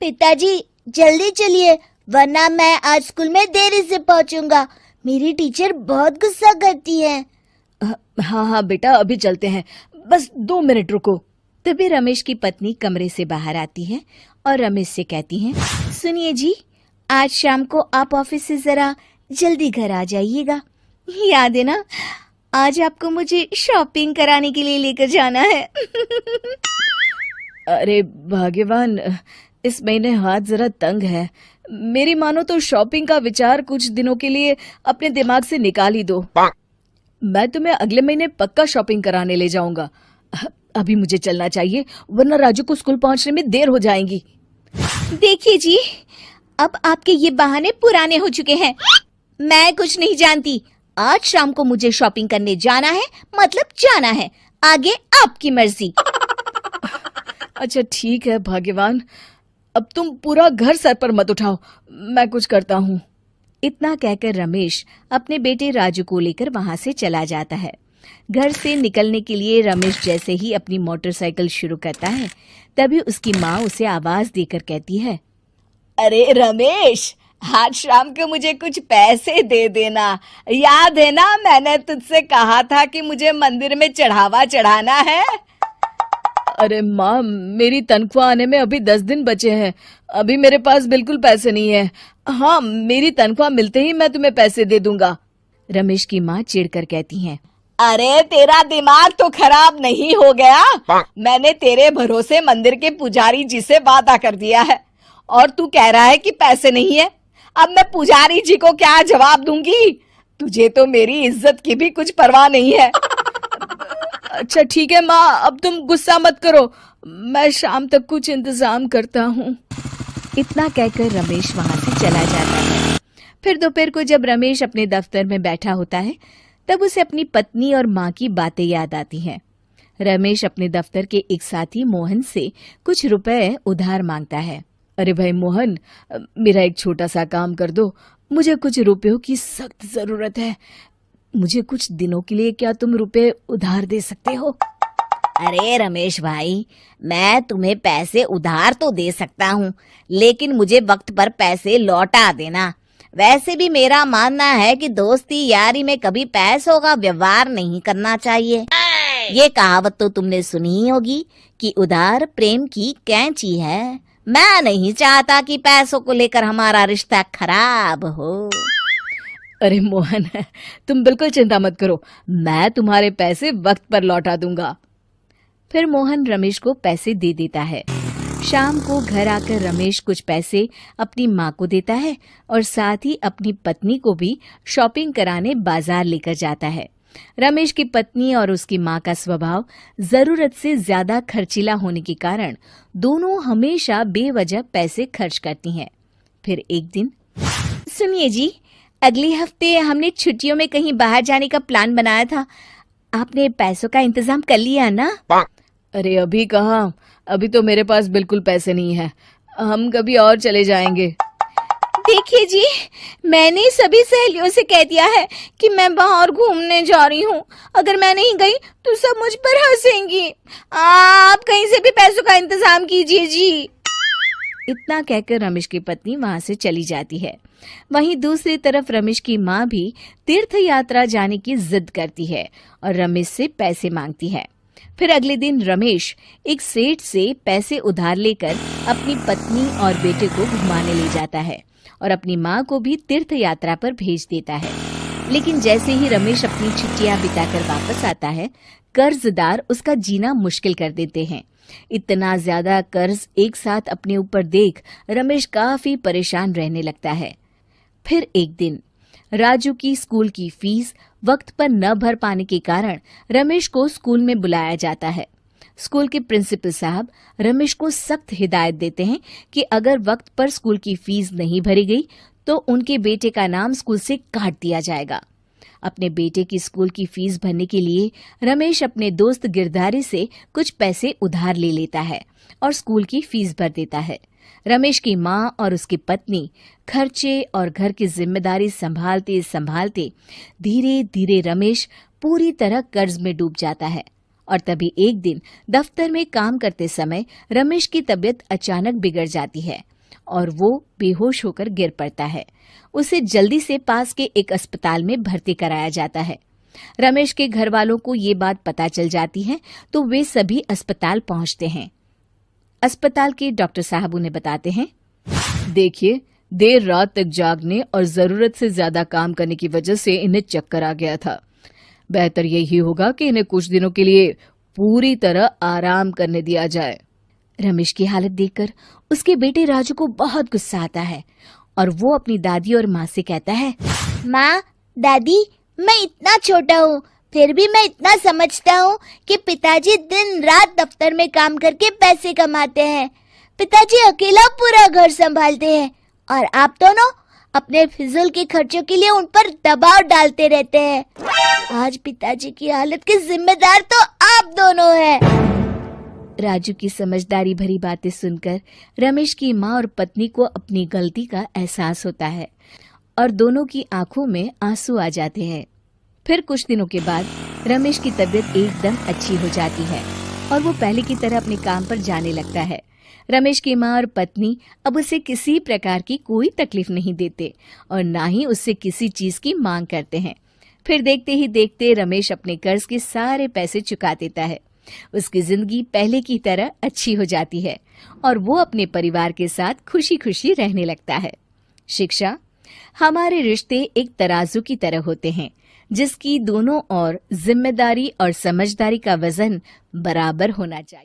पिताजी जल्दी चलिए, वरना मैं आज स्कूल में देरी से पहुंचूंगा। मेरी टीचर बहुत गुस्सा करती है। हाँ हाँ बेटा, अभी चलते हैं, बस 2 मिनट रुको। तभी रमेश की पत्नी कमरे से बाहर आती है और रमेश से कहती है, सुनिए जी, आज शाम को आप ऑफिस से जरा जल्दी घर आ जाइएगा। याद है ना, आज आपको मुझे शॉपिंग कराने के लिए लेकर जाना है। अरे भाग्यवान, इस महीने हाथ जरा तंग है। मेरी मानो तो शॉपिंग का विचार कुछ दिनों के लिए अपने दिमाग से निकाल ही दो। मैं तुम्हें अगले महीने पक्का शॉपिंग कराने ले जाऊंगा। अभी मुझे चलना चाहिए, वरना राजू को स्कूल पहुंचने में देर हो जाएगी। देखिए जी, अब आपके ये बहाने पुराने हो चुके हैं। मैं कुछ नहीं जानती। आज शाम को मुझे शॉपिंग करने जाना है, मतलब जाना है। आगे आपकी मर्जी। अच्छा ठीक है भाग्यवान, अब तुम पूरा घर सर पर मत उठाओ, मैं कुछ करता हूँ। इतना कहकर रमेश अपने बेटे राजू को लेकर वहां से चला जाता है। घर से निकलने के लिए रमेश जैसे ही अपनी मोटरसाइकिल शुरू करता है, तभी उसकी माँ उसे आवाज देकर कहती है, अरे रमेश, आज शाम को मुझे कुछ पैसे दे देना। याद है ना, मैंने तुझसे कहा था कि मुझे मंदिर में चढ़ावा चढ़ाना है। अरे माँ, मेरी तनख्वाह आने में अभी 10 दिन बचे हैं। अभी मेरे पास बिल्कुल पैसे नहीं है। हाँ, मेरी तनख्वाह मिलते ही मैं तुम्हें पैसे दे दूंगा। रमेश की माँ चिढ़कर कहती हैं, अरे तेरा दिमाग तो खराब नहीं हो गया? मैंने तेरे भरोसे मंदिर के पुजारी जी से वादा कर दिया है और तू कह रहा है कि पैसे नहीं है। अब मैं पुजारी जी को क्या जवाब दूंगी? तुझे तो मेरी इज्जत की भी कुछ परवाह नहीं है। अच्छा ठीक है माँ, अब तुम गुस्सा मत करो, मैं शाम तक कुछ इंतजाम करता हूँ। इतना कहकर रमेश वहां से चला जाता है। फिर दोपहर को जब रमेश अपने दफ्तर में बैठा होता है, तब उसे अपनी पत्नी और माँ की बातें याद आती हैं। रमेश अपने दफ्तर के एक साथी मोहन से कुछ रुपए उधार मांगता है। अरे भाई मोहन, मेरा एक छोटा सा काम कर दो, मुझे कुछ रुपयों की सख्त जरूरत है। मुझे कुछ दिनों के लिए क्या तुम रुपए उधार दे सकते हो? अरे रमेश भाई, मैं तुम्हें पैसे उधार तो दे सकता हूँ, लेकिन मुझे वक्त पर पैसे लौटा देना। वैसे भी मेरा मानना है कि दोस्ती यारी में कभी पैसों का व्यवहार नहीं करना चाहिए। ये कहावत तो तुमने सुनी ही होगी कि उधार प्रेम की कैंची है। मैं नहीं चाहता कि पैसों को लेकर हमारा रिश्ता खराब हो। अरे मोहन, तुम बिल्कुल चिंता मत करो, मैं तुम्हारे पैसे वक्त पर लौटा दूंगा। फिर मोहन रमेश को पैसे दे देता है। शाम को घर आकर रमेश कुछ पैसे अपनी माँ को देता है और साथ ही अपनी पत्नी को भी शॉपिंग कराने बाजार लेकर जाता है। रमेश की पत्नी और उसकी माँ का स्वभाव जरूरत से ज्यादा खर्चीला होने के कारण दोनों हमेशा बेवजह पैसे खर्च करती हैं। फिर एक दिन, सुनिए जी, अगले हफ्ते हमने छुट्टियों में कहीं बाहर जाने का प्लान बनाया था। आपने पैसों का इंतजाम कर लिया ना? अरे अभी कहाँ, अभी तो मेरे पास बिल्कुल पैसे नहीं है। हम कभी और चले जाएंगे। देखिए जी, मैंने सभी सहेलियों से कह दिया है कि मैं बाहर घूमने जा रही हूँ। अगर मैं नहीं गई तो सब मुझ पर हंसेंगी। आप कहीं से भी पैसों का इंतजाम कीजिए जी। इतना कहकर रमेश की पत्नी वहां से चली जाती है। वहीं दूसरी तरफ रमेश की माँ भी तीर्थ यात्रा जाने की जिद करती है और रमेश से पैसे मांगती है। फिर अगले दिन रमेश एक सेठ से पैसे उधार लेकर अपनी पत्नी और बेटे को घुमाने ले जाता है और अपनी माँ को भी तीर्थ यात्रा पर भेज देता है। लेकिन जैसे ही रमेश अपनी छुट्टियां बिताकर वापस आता है, कर्जदार उसका जीना मुश्किल कर देते हैं। इतना ज्यादा कर्ज एक साथ अपने ऊपर देख रमेश काफी परेशान रहने लगता है। फिर एक दिन राजू की स्कूल की फीस वक्त पर न भर पाने के कारण रमेश को स्कूल में बुलाया जाता है। स्कूल के प्रिंसिपल साहब रमेश को सख्त हिदायत देते हैं कि अगर वक्त पर स्कूल की फीस नहीं भरी गई तो उनके बेटे का नाम स्कूल से काट दिया जाएगा। अपने बेटे की स्कूल की फीस भरने के लिए रमेश अपने दोस्त गिरधारी से कुछ पैसे उधार ले लेता है और स्कूल की फीस भर देता है। रमेश की माँ और उसकी पत्नी खर्चे और घर की जिम्मेदारी संभालते संभालते धीरे धीरे रमेश पूरी तरह कर्ज में डूब जाता है और तभी एक दिन दफ्तर में काम करते समय रमेश की तबीयत अचानक बिगड़ जाती है और वो बेहोश होकर गिर पड़ता है। उसे जल्दी से पास के एक अस्पताल में भर्ती कराया जाता है। रमेश के घर वालों को ये बात पता चल जाती है तो वे सभी अस्पताल पहुंचते हैं। अस्पताल के डॉक्टर साहब उन्हें बताते हैं, देखिए, देर रात तक जागने और जरूरत से ज्यादा काम करने की वजह से इन्हें चक्कर आ गया था। बेहतर यही होगा कि इन्हें कुछ दिनों के लिए पूरी तरह आराम करने दिया जाए। रमेश की हालत देखकर उसके बेटे राजू को बहुत गुस्सा आता है और वो अपनी दादी और माँ से कहता है, माँ, दादी, मैं इतना छोटा हूँ, फिर भी मैं इतना समझता हूँ कि पिताजी दिन रात दफ्तर में काम करके पैसे कमाते हैं। पिताजी अकेला पूरा घर संभालते हैं और आप दोनों अपने फिजूल के खर्चों के लिए उन पर दबाव डालते रहते हैं। आज पिताजी की हालत के जिम्मेदार तो आप दोनों हैं। राजू की समझदारी भरी बातें सुनकर रमेश की माँ और पत्नी को अपनी गलती का एहसास होता है और दोनों की आंखों में आंसू आ जाते हैं। फिर कुछ दिनों के बाद रमेश की तबीयत एकदम अच्छी हो जाती है और वो पहले की तरह अपने काम पर जाने लगता है। रमेश की माँ और पत्नी अब उसे किसी प्रकार की कोई तकलीफ नहीं देते और ना ही उससे किसी चीज की मांग करते हैं। फिर देखते ही देखते रमेश अपने कर्ज के सारे पैसे चुका देता है। उसकी जिंदगी पहले की तरह अच्छी हो जाती है और वो अपने परिवार के साथ खुशी खुशी रहने लगता है। शिक्षा, हमारे रिश्ते एक तराजू की तरह होते हैं जिसकी दोनों ओर जिम्मेदारी और समझदारी का वजन बराबर होना चाहिए।